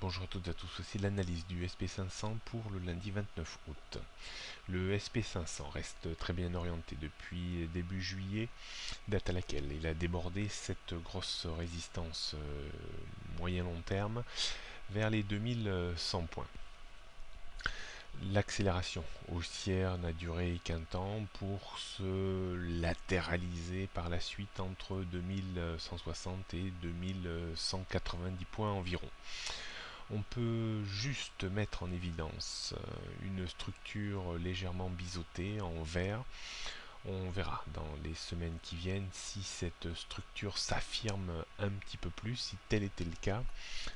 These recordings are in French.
Bonjour à toutes et à tous, voici l'analyse du SP500 pour le lundi 29 août. Le SP500 reste très bien orienté depuis début juillet, date à laquelle il a débordé cette grosse résistance moyen-long terme vers les 2100 points. L'accélération haussière n'a duré qu'un temps pour se latéraliser par la suite entre 2160 et 2190 points environ. On peut juste mettre en évidence une structure légèrement biseautée en vert. On verra dans les semaines qui viennent si cette structure s'affirme un petit peu plus. Si tel était le cas,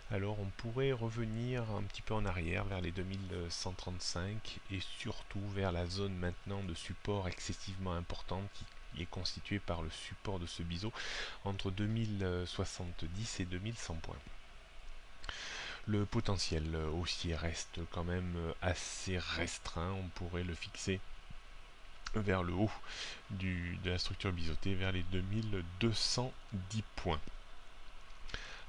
alors on pourrait revenir un petit peu en arrière vers les 2135 et surtout vers la zone maintenant de support excessivement importante qui est constituée par le support de ce biseau entre 2070 et 2100 points. Le potentiel haussier reste quand même assez restreint, on pourrait le fixer vers le haut de la structure biseautée, vers les 2210 points.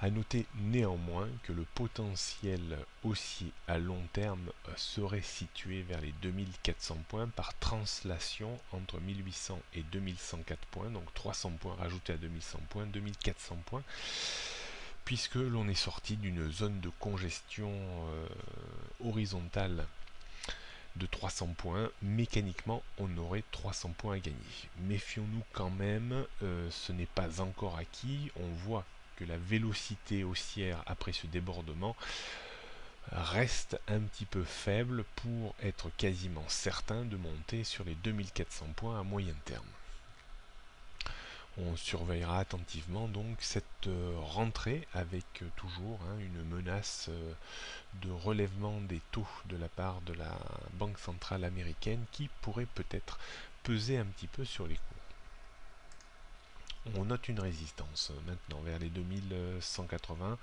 A noter néanmoins que le potentiel haussier à long terme serait situé vers les 2400 points par translation entre 1800 et 2104 points, donc 300 points rajoutés à 2100 points, 2400 points, puisque l'on est sorti d'une zone de congestion horizontale de 300 points, mécaniquement on aurait 300 points à gagner. Méfions-nous quand même, ce n'est pas encore acquis, on voit que la vélocité haussière après ce débordement reste un petit peu faible pour être quasiment certain de monter sur les 2400 points à moyen terme. On surveillera attentivement donc cette rentrée avec toujours une menace de relèvement des taux de la part de la Banque centrale américaine qui pourrait peut-être peser un petit peu sur les cours. On note une résistance maintenant vers les 2180,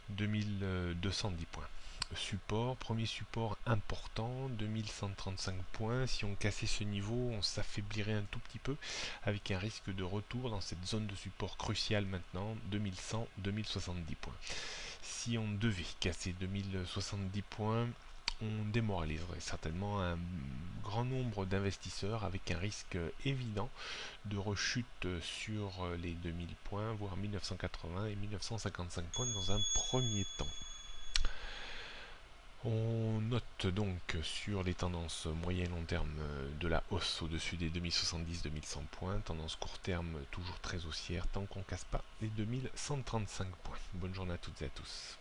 2210 points. Support, premier support important, 2135 points. Si on cassait ce niveau, on s'affaiblirait un tout petit peu avec un risque de retour dans cette zone de support cruciale maintenant, 2100, 2070 points. Si on devait casser 2070 points, on démoraliserait certainement un grand nombre d'investisseurs avec un risque évident de rechute sur les 2000 points, voire 1980 et 1955 points dans un premier temps. On note donc sur les tendances moyen et long terme de la hausse au-dessus des 2070-2100 points, tendance court terme toujours très haussière tant qu'on ne casse pas les 2135 points. Bonne journée à toutes et à tous.